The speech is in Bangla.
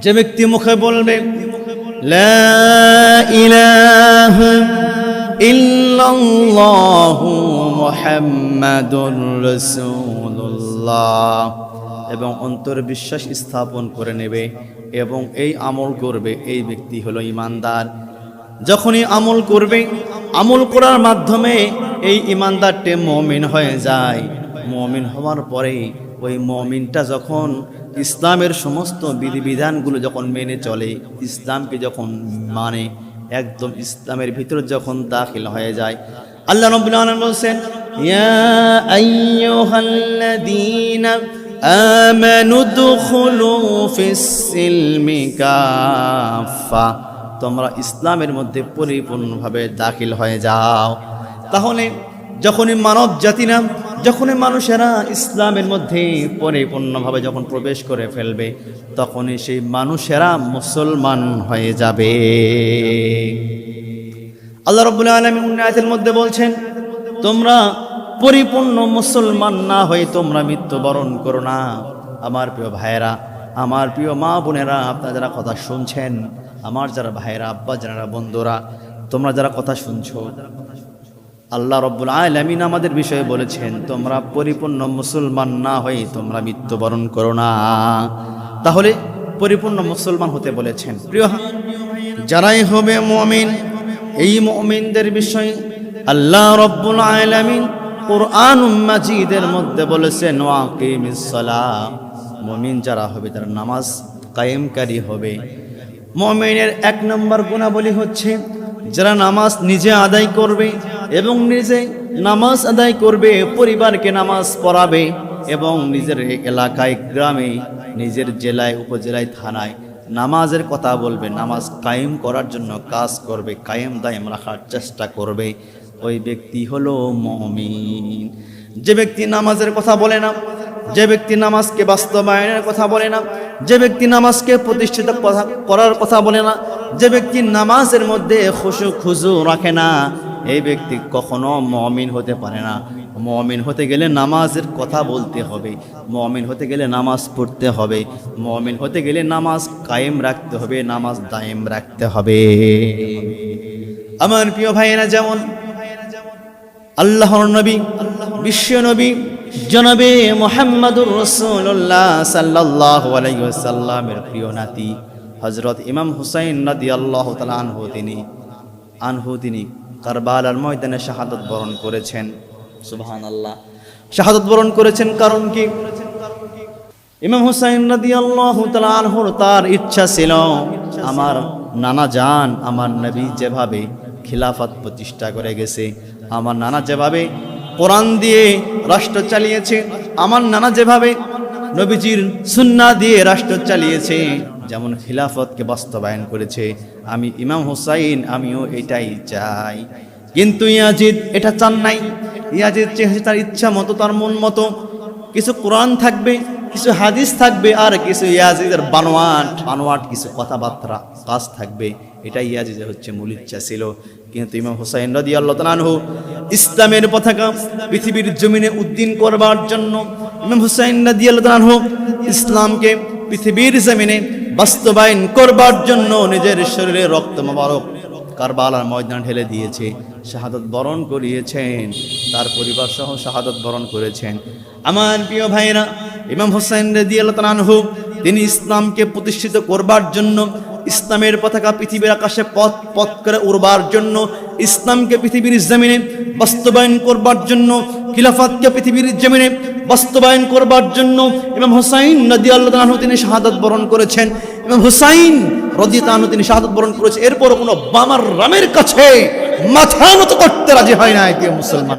যে ব্যক্তি মুখে বলবে লা ইলাহা ইল্লাল্লাহু মুহাম্মাদুর রাসূলুল্লাহ এবং অন্তর বিশ্বাস স্থাপন করে নেবে এবং এই আমল করবে, এই ব্যক্তি হলো ঈমানদার। যখনই আমল করবে, আমল করার মাধ্যমে এই ঈমানদারটি মুমিন হয়ে যায়। মুমিন হওয়ার পরে ওই মুমিনটা যখন ইসলামের সমস্ত বিধিবিধানগুলো যখন মেনে চলে, ইসলামকে যখন মানে একদম ইসলামের ভিতরে যখন দাখিল হয়ে যায়, আল্লাহ রাব্বুল আলামিন বলেন ইয়া আইয়ুহাল্লাযীনা আমানু দুখুলু ফিস সিলমি কাফা, তোমরা ইসলামের মধ্যে পরিপূর্ণভাবে দাখিল হয়ে যাও। তাহলে যখনই মানব জাতিরা, যখনই মানুষেরা ইসলামের মধ্যে পরিপূর্ণভাবে যখন প্রবেশ করে ফেলবে, তখনই সেই মানুষেরা মুসলমান হয়ে যাবে। আল্লাহ রাব্বুল আলামিন আয়াতের মধ্যে বলছেন তোমরা পরিপূর্ণ মুসলমান না হয়ে তোমরা মৃত্যুবরণ করো না। আমার প্রিয় ভাইয়েরা, আমার প্রিয় মা বোনেরা, আপনারা যারা কথা শুনছেন, আমার যারা ভাইয়েরা, আব্বা যারা, বন্ধুরা, তোমরা যারা কথা শুনছো, আল্লাহ রাব্বুল আলামিন আমাদের বিষয়ে বলেছেন তোমরা পরিপূর্ণ মুসলমান না হয়ে তোমরা মৃত্যুবরণ করো না। তাহলে পরিপূর্ণ মুসলমান হতে বলেছেন। প্রিয় যারাই হবে মুমিন, এই মুমিনদের বিষয়ে আল্লাহ রাব্বুল আলামিন কুরআনুল মাজিদের মধ্যে বলেছেন ওয়াকিমিস সালাহ, মুমিন যারা হবে তারা নামাজ কায়েমকারী হবে। মুমিনের এক নম্বর গুণাবলী হচ্ছে যারা নামাজ নিজে আদায় করবে এবং নিজে নামাজ আদায় করবে, পরিবারকে নামাজ পড়াবে এবং নিজের এলাকায়, গ্রামে, নিজের জেলায়, উপজেলায়, থানায় নামাজের কথা বলবে, নামাজ কায়েম করার জন্য কাজ করবে, কায়েম দায়েম রাখার চেষ্টা করবে। ওই ব্যক্তি হলো মুমিন। যে ব্যক্তি নামাজের কথা বলে না, যে ব্যক্তি নামাজকে বাস্তবায়নের কথা বলে না, যে ব্যক্তি নামাজকে প্রতিষ্ঠিত করার কথা বলে না, যে ব্যক্তি নামাজের মধ্যে খুশু খুজু রাখে না, এই ব্যক্তি কখনো মুমিন হতে পারে না। মুমিন হতে গেলে নামাজের কথা বলতে হবে, মুমিন হতে গেলে নামাজ পড়তে হবে, মুমিন হতে গেলে নামাজ কায়েম রাখতে হবে, নামাজ দায়েম রাখতে হবে। আমার প্রিয় ভাইয়েরা, যেমন আল্লাহর নবী, বিশ্ব নবী জনাবে মুহাম্মদুর রাসূলুল্লাহ সাল্লাল্লাহু আলাইহি ওয়াসাল্লামের প্রিয় নাতি হযরত ইমাম হুসাইন রাদিয়াল্লাহু তাআলা আনহু তিনি কারবালার ময়দানে শাহাদাত বরণ করেছেন। সুবহানাল্লাহ, শাহাদাত বরণ করেছেন কারণ কি? ইমাম হুসাইন রাদিয়াল্লাহু তাআলা আনহুর তার ইচ্ছা ছিল আমার নানা জান, আমার নবী যেভাবে খিলাফত প্রতিষ্ঠা করে গেছে, আমার নানা যেভাবে কোরআন দিয়ে রাষ্ট্র চালিয়েছে, আমার নানা যেভাবে নবীজির সুন্নাহ দিয়ে রাষ্ট্র চালিয়েছে, যেমন খিলাফতকে বাস্তবায়ন করেছে, আমি ইমাম হুসাইন আমিও এটাই চাই। কিন্তু ইয়াজিদ এটা চান নাই। ইয়াজিদ চেয়েছে তার ইচ্ছা মতো, তার মন মতো কিছু কোরআন থাকবে, কিছু হাদিস থাকবে, আর কিছু ইয়াজিদের বানোয়াট কিছু কথাবার্তা কাজ থাকবে। এটাই ইয়াজিদের হচ্ছে মূল ইচ্ছা ছিল। কিন্তু ইমাম হুসাইন রাদিয়াল্লাহু তাআলা আনহু ইসলামের পতাকা পৃথিবীর জমিনে উদ্দিন করবার জন্য, ইমাম হুসাইন রাদিয়াল্লাহু তাআলা আনহু ইসলামকে পৃথিবীর জমিনে বাস্তবায়ন করবার জন্য নিজের শরীরে রক্ত মোবারক কারবালার ময়দানে ঢেলে দিয়েছে, শাহাদাত বরণ করিয়েছেন, তার পরিবার সহ শাহাদাত বরণ করেছেন। আমার প্রিয় ভাইরা, ইমাম হুসাইন রাদিয়াল্লাহু তাআলা আনহু তিনি ইসলামকে প্রতিষ্ঠিত করবার জন্য, ইসলামের পতাকা পৃথিবীর আকাশে পথ করে উড়বার জন্য, ইসলামকে পৃথিবীর জমিনে বাস্তবায়ন করবার জন্য, খিলাফতকে পৃথিবীর জমিনে বাস্তবায়ন করবার জন্য ইমাম হুসাইন রাদিয়াল্লাহু তাআলা আনহু তিনি শাহাদাত বরণ করেছেন। ইমাম হুসাইন রাদিয়াল্লাহু আনহু তিনি শাহাদাত বরণ করেছেন, এরপর কোনো বামার রামের কাছে মাথা নত করতে রাজি হয় না মুসলমান।